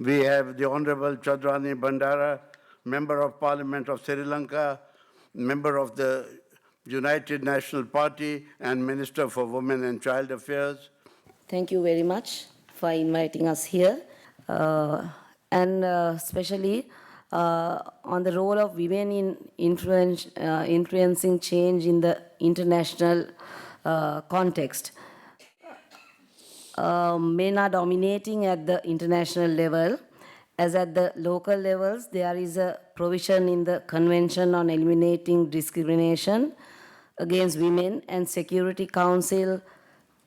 We have the Honorable Chandrani Bhandara, Member of Parliament of Sri Lanka, Member of the United National Party, and Minister for Women and Child Affairs. Thank you very much for inviting us here, and especially on the role of women in influencing change in the international context. Men are dominating at the international level, as at the local levels there is a provision in the Convention on Eliminating Discrimination Against Women and Security Council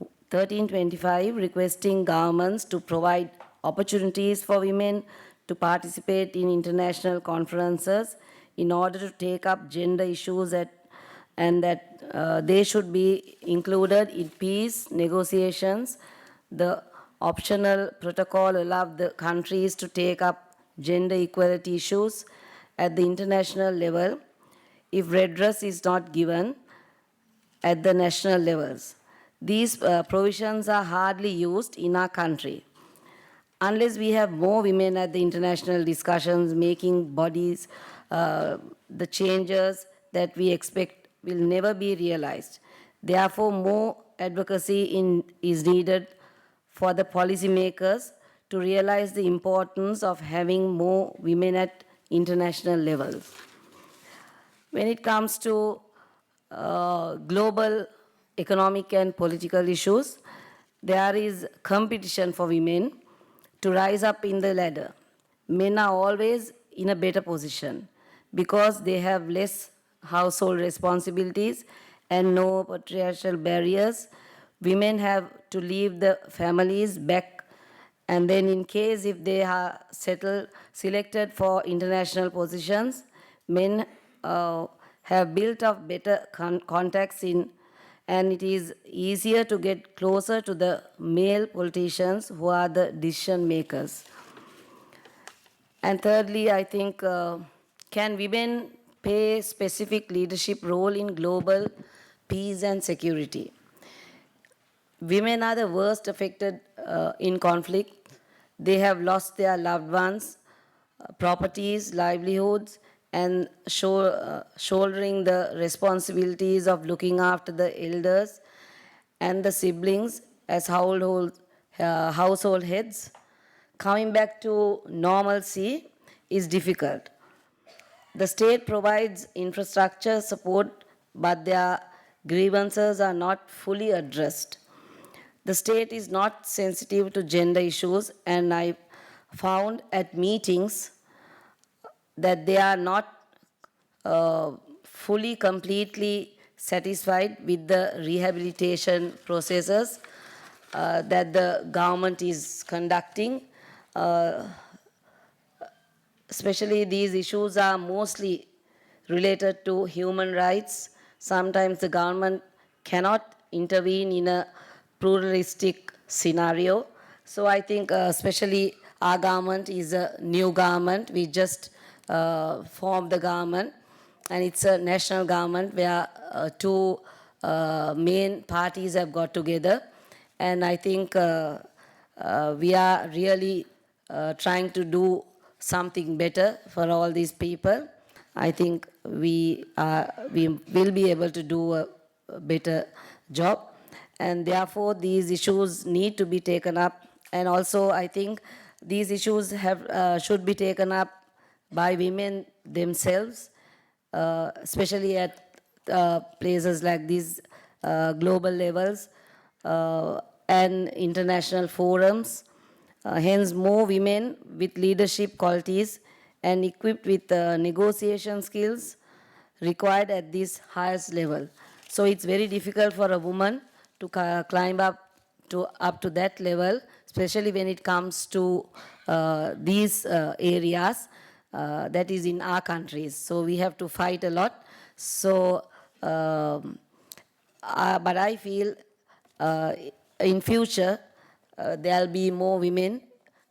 1325 requesting governments to provide opportunities for women to participate in international conferences in order to take up gender issues and that they should be included in peace negotiations. The optional protocol allowed the countries to take up gender equality issues at the international level if redress is not given at the national levels. These provisions are hardly used in our country. Unless we have more women at the international discussions making bodies, the changes that we expect will never be realized. Therefore, more advocacy is needed for the policymakers to realize the importance of having more women at international levels. When it comes to global economic and political issues, there is competition for women to rise up in the ladder. Men are always in a better position because they have less household responsibilities and no patriarchal barriers. Women have to leave the families back, and then in case if they are selected for international positions, men have built up better contacts in, and it is easier to get closer to the male politicians who are the decision makers. And thirdly, I think, can women play a specific leadership role in global peace and security? Women are the worst affected in conflict. They have lost their loved ones, properties, livelihoods, and shouldering the responsibilities of looking after the elders and the siblings as household heads. Coming back to normalcy is difficult. The state provides infrastructure support, but their grievances are not fully addressed. The state is not sensitive to gender issues, and I found at meetings that they are not fully, completely satisfied with the rehabilitation processes that the government is conducting. Especially these issues are mostly related to human rights. Sometimes the government cannot intervene in a pluralistic scenario. So I think especially our government is a new government. We just formed the government, and it's a national government where two main parties have got together. And I think we are really trying to do something better for all these people. I think we will be able to do a better job. And therefore, these issues need to be taken up. And also, I think these issues should be taken up by women themselves, especially at places like these global levels and international forums. Hence, more women with leadership qualities and equipped with negotiation skills required at this highest level. So it's very difficult for a woman to climb up to that level, especially when it comes to these areas that is in our countries. So we have to fight a lot. So, but I feel in future there'll be more women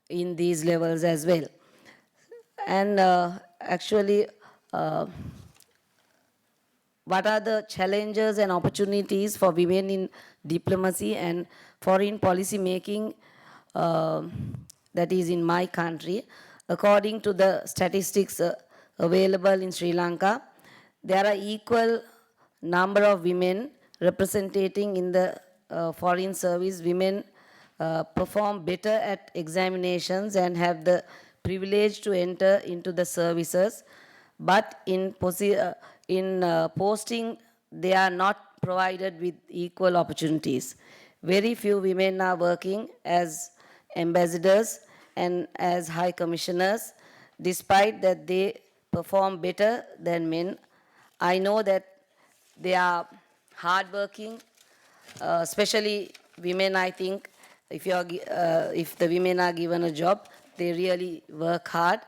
in these levels as well. And actually, what are the challenges and opportunities for women in diplomacy and foreign policy making that is in my country. According to the statistics available in Sri Lanka, there are equal number of women representing in the foreign service. Women perform better at examinations and have the privilege to enter into the services, but in posting, they are not provided with equal opportunities. Very few women are working as ambassadors and as high commissioners, despite that they perform better than men. I know that they are hardworking, especially women. I think if the women are given a job, they really work hard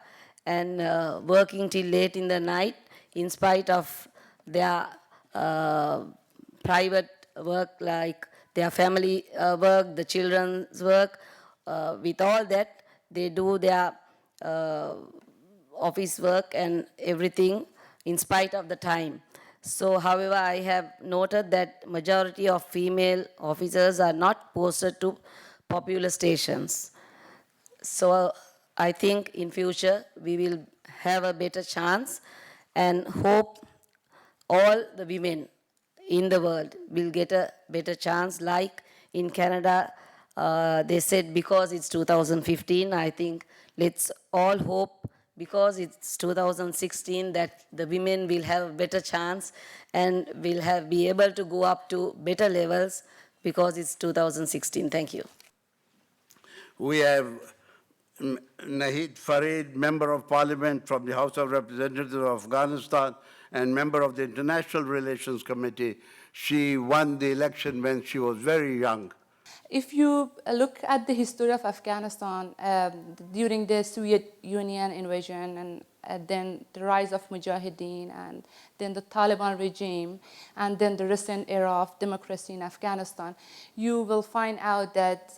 and working till late in the night in spite of their uh, private work, like their family work, the children's work. With all that, they do their uh, office work and everything in spite of the time. So, however, I have noted that majority of female officers are not posted to popular stations. So I think in future we will have a better chance and hope all the women in the world will get a better chance. Like in Canada, they said because it's 2015, I think let's all hope because it's 2016 that the women will have a better chance and will be able to go up to better levels because it's 2016. Thank you. We have Nahid Farid, Member of Parliament from the House of Representatives of Afghanistan and member of the International Relations Committee. She won the election when she was very young. If you look at the history of Afghanistan during the Soviet Union invasion and then the rise of Mujahideen and then the Taliban regime and then the recent era of democracy in Afghanistan, you will find out that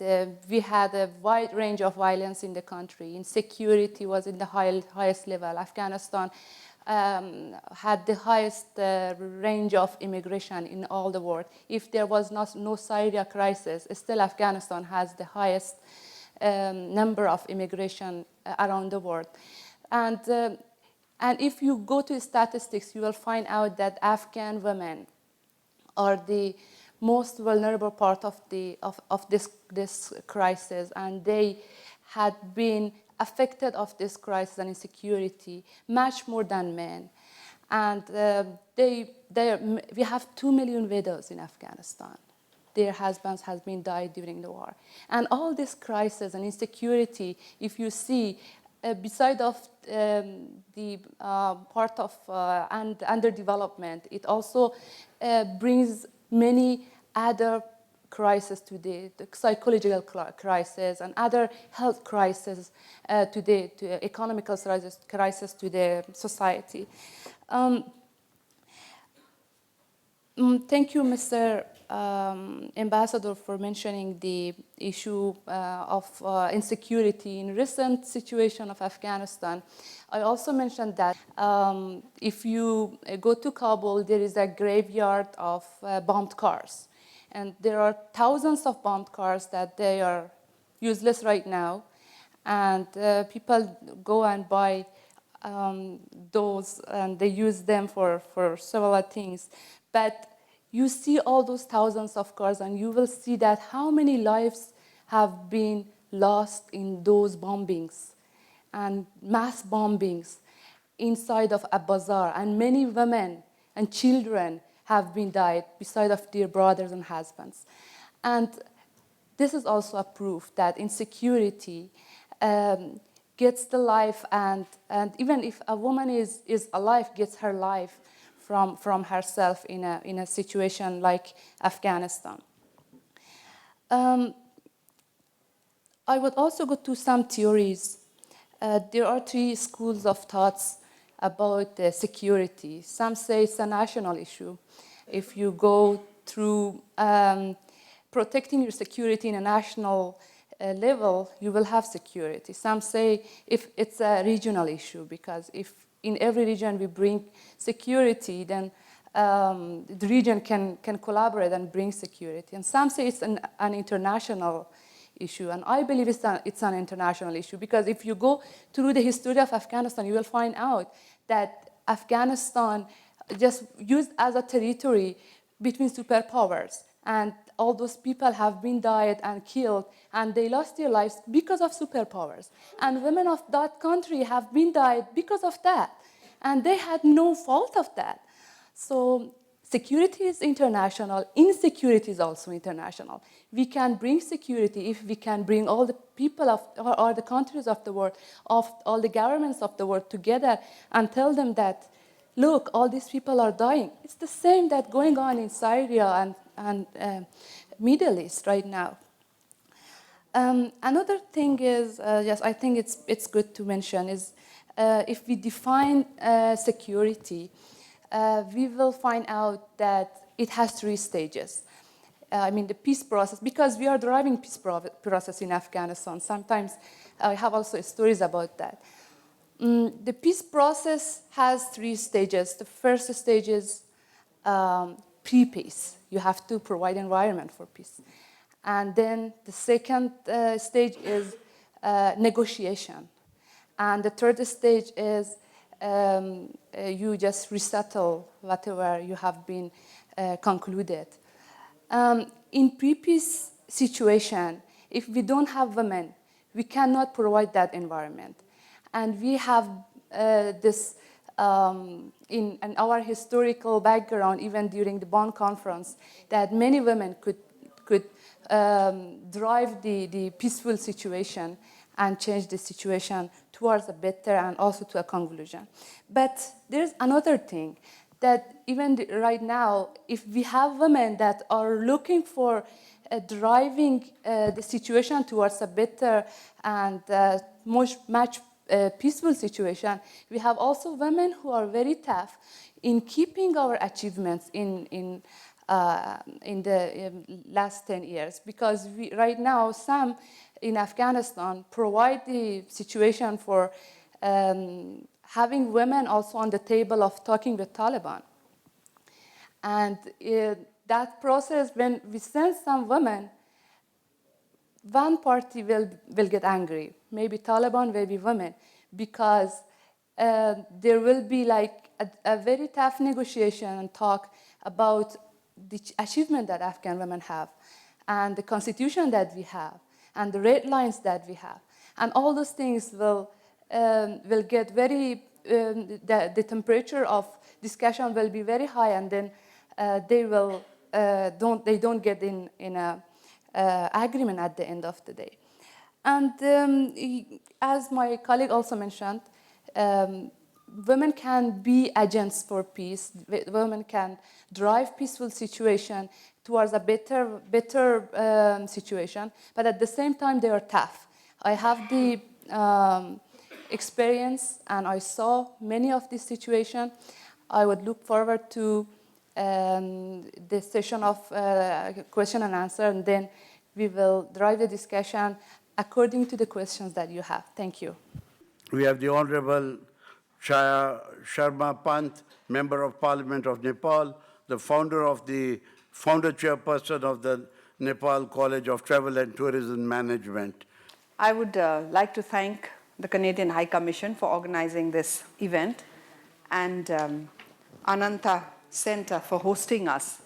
we had a wide range of violence in the country. Insecurity was in the highest level. Afghanistan had the highest range of immigration in all the world. If there was no Syria crisis, still Afghanistan has the highest number of immigration around the world. And if you go to statistics, you will find out that Afghan women are the most vulnerable part of this crisis, and they had been affected of this crisis and insecurity much more than men. And we have 2 million widows in Afghanistan. Their husbands has been died during the war. And all this crisis and insecurity, if you see, beside of the part of underdevelopment, it also brings many other crisis to the psychological crisis and other health crisis to the economical crisis to the society. Thank you, Mr. Ambassador, for mentioning the issue of insecurity in recent situation of Afghanistan. I also mentioned that if you go to Kabul, there is a graveyard of bombed cars. And there are thousands of bombed cars that they are useless right now. And people go and buy those and they use them for several things. But you see all those thousands of cars and you will see that how many lives have been lost in those bombings and mass bombings inside of a bazaar. And many women and children have been died beside of their brothers and husbands. And this is also a proof that insecurity gets the life, and even if a woman is alive, gets her life from herself in a situation like Afghanistan. I would also go to some theories. There are 3 schools of thoughts about security. Some say it's a national issue. If you go through protecting your security in a national level, you will have security. Some say if it's a regional issue, because if in every region we bring security, then the region can collaborate and bring security. And some say it's an international issue. And I believe it's an international issue, because if you go through the history of Afghanistan, you will find out that Afghanistan just used as a territory between superpowers. And all those people have been died and killed, and they lost their lives because of superpowers. And women of that country have been died because of that. And they had no fault of that. So security is international, insecurity is also international. We can bring security if we can bring all the people of or the countries of the world, of all the governments of the world together and tell them that, look, all these people are dying. It's the same that going on in Syria and Middle East right now. Another thing is, yes, I think it's good to mention, is if we define security, we will find out that it has 3 stages. I mean, the peace process, because we are driving peace process in Afghanistan. Sometimes I have also stories about that. The peace process has 3 stages. The first stage is pre-peace. You have to provide environment for peace. And then the second stage is negotiation. And the third stage is you just resettle whatever you have been concluded. In pre-peace situation, if we don't have women, we cannot provide that environment. And we have this in our historical background, even during the Bonn conference, that many women could drive the peaceful situation and change the situation towards a better and also to a conclusion. But there's another thing, that even right now, if we have women that are looking for driving the situation towards a better and much peaceful situation, we have also women who are very tough in keeping our achievements in the last 10 years. Because right now, some in Afghanistan provide the situation for having women also on the table of talking with Taliban. And that process, when we send some women, one party will get angry, maybe Taliban, maybe women, because there will be like a very tough negotiation and talk about the achievement that Afghan women have, and the constitution that we have, and the red lines that we have. And all those things will get very, the temperature of discussion will be very high, and then they don't get in a agreement at the end of the day. And as my colleague also mentioned, women can be agents for peace. Women can drive peaceful situation towards a better situation, but at the same time they are tough. I have the experience, and I saw many of these situations. I would look forward to the session of question and answer, and then we will drive the discussion according to the questions that you have. Thank you. We have the Honorable Chaya Sharma Pant, Member of Parliament of Nepal, the founder chairperson of the Nepal College of Travel and Tourism Management. I would like to thank the Canadian High Commission for organizing this event, and Ananta Center for hosting us,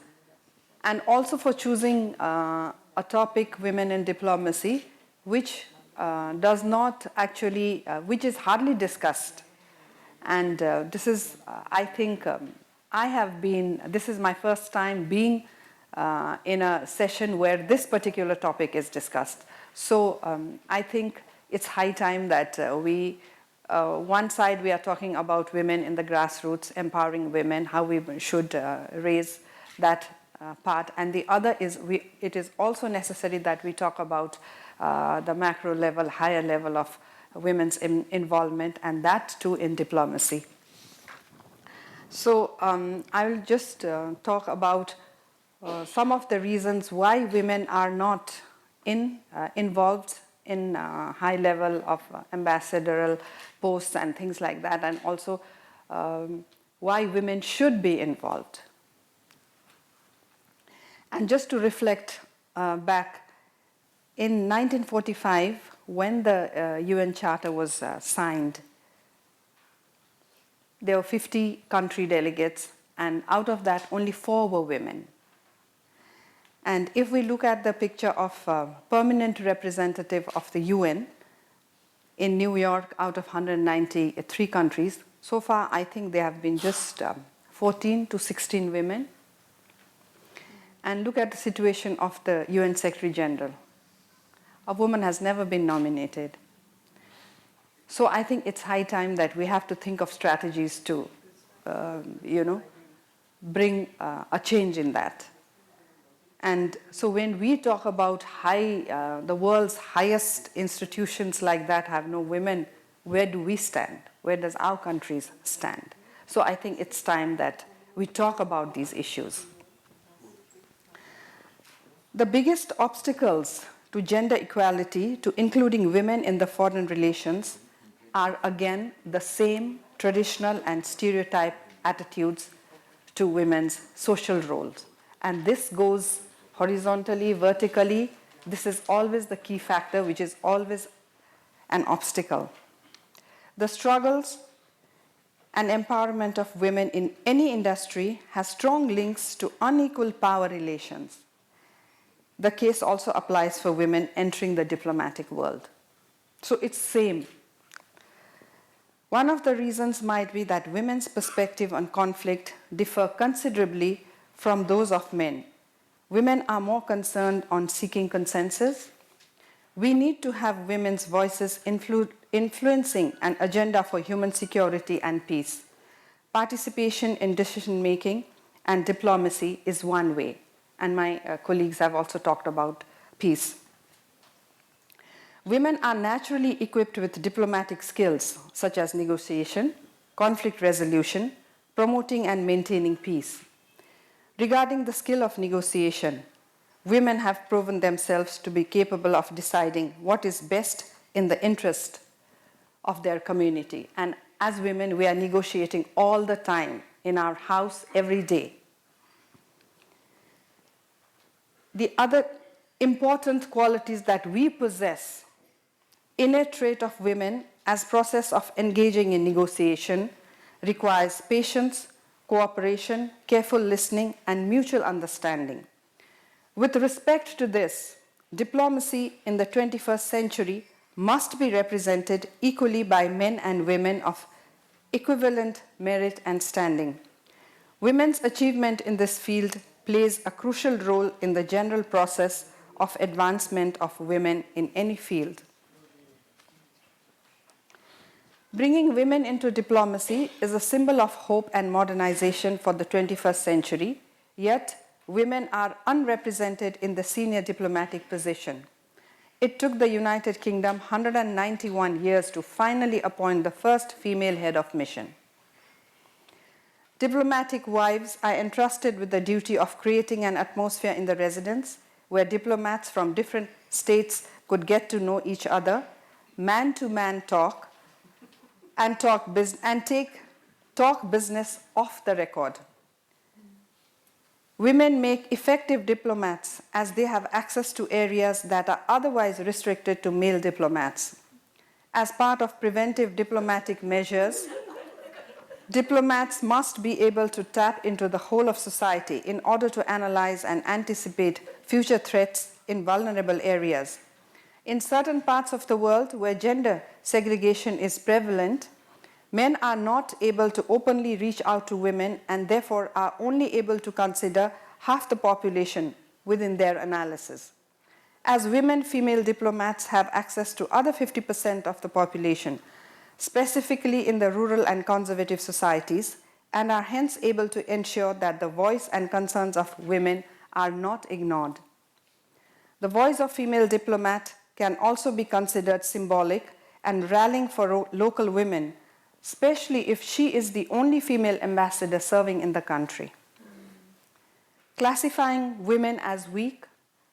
and also for choosing a topic, women in diplomacy, which does not actually, which is hardly discussed. And this is, I think, this is my first time being in a session where this particular topic is discussed. So I think it's high time that one side we are talking about women in the grassroots, empowering women, how we should raise that part. And the other is, it is also necessary that we talk about the macro level, higher level of women's involvement, and that too in diplomacy. So I will just talk about some of the reasons why women are not involved in high level of ambassadorial posts and things like that, and also why women should be involved. And just to reflect back, in 1945, when the UN Charter was signed, there were 50 country delegates, and out of that, only 4 were women. And if we look at the picture of permanent representative of the UN in New York, out of 193 countries, so far I think there have been just 14 to 16 women. And look at the situation of the UN Secretary General. A woman has never been nominated. So I think it's high time that we have to think of strategies to, bring a change in that. And so when we talk about the world's highest institutions like that have no women, where do we stand? Where does our countries stand? So I think it's time that we talk about these issues. The biggest obstacles to gender equality, to including women in the foreign relations, are again the same traditional and stereotype attitudes to women's social roles. And this goes horizontally, vertically. This is always the key factor, which is always an obstacle. The struggles and empowerment of women in any industry has strong links to unequal power relations. The case also applies for women entering the diplomatic world. So it's same. One of the reasons might be that women's perspective on conflict differ considerably from those of men. Women are more concerned on seeking consensus. We need to have women's voices influencing an agenda for human security and peace. Participation in decision-making and diplomacy is one way, and my colleagues have also talked about peace. Women are naturally equipped with diplomatic skills such as negotiation, conflict resolution, promoting and maintaining peace. Regarding the skill of negotiation, women have proven themselves to be capable of deciding what is best in the interest of their community. And as women, we are negotiating all the time in our house every day. The other important qualities that we possess, innate trait of women as process of engaging in negotiation, requires patience, cooperation, careful listening, and mutual understanding. With respect to this, diplomacy in the 21st century must be represented equally by men and women of equivalent merit and standing. Women's achievement in this field plays a crucial role in the general process of advancement of women in any field. Bringing women into diplomacy is a symbol of hope and modernization for the 21st century, yet women are unrepresented in the senior diplomatic position. It took the United Kingdom 191 years to finally appoint the first female head of mission. Diplomatic wives are entrusted with the duty of creating an atmosphere in the residence where diplomats from different states could get to know each other, man-to-man talk, and talk business off the record. Women make effective diplomats as they have access to areas that are otherwise restricted to male diplomats. As part of preventive diplomatic measures, diplomats must be able to tap into the whole of society in order to analyze and anticipate future threats in vulnerable areas. In certain parts of the world where gender segregation is prevalent, men are not able to openly reach out to women and therefore are only able to consider half the population within their analysis. As women, female diplomats have access to other 50% of the population, specifically in the rural and conservative societies, and are hence able to ensure that the voice and concerns of women are not ignored. The voice of female diplomat can also be considered symbolic and rallying for local women, especially if she is the only female ambassador serving in the country. Classifying women as weak,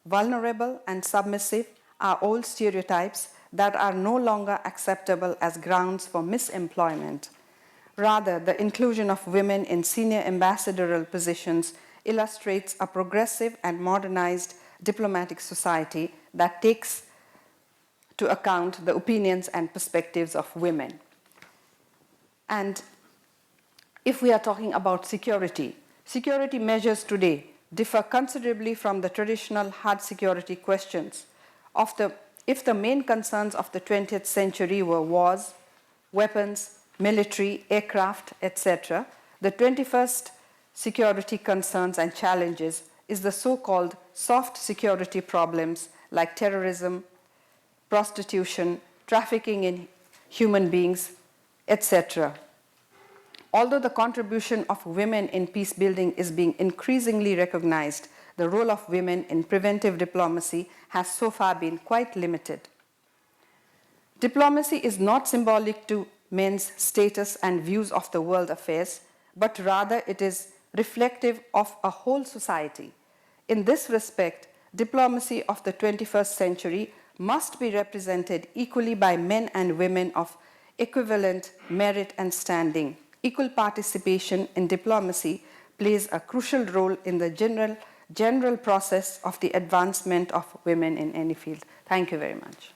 vulnerable, and submissive are old stereotypes that are no longer acceptable as grounds for misemployment. Rather, the inclusion of women in senior ambassadorial positions illustrates a progressive and modernized diplomatic society that takes to account the opinions and perspectives of women. And if we are talking about security, security measures today differ considerably from the traditional hard security questions. If the main concerns of the 20th century were wars, weapons, military, aircraft, etc., the 21st security concerns and challenges is the so-called soft security problems like terrorism, prostitution, trafficking in human beings, etc. Although the contribution of women in peace building is being increasingly recognized, the role of women in preventive diplomacy has so far been quite limited. Diplomacy is not symbolic to men's status and views of the world affairs, but rather it is reflective of a whole society. In this respect, diplomacy of the 21st century must be represented equally by men and women of equivalent merit and standing. Equal participation in diplomacy plays a crucial role in the general process of the advancement of women in any field. Thank you very much.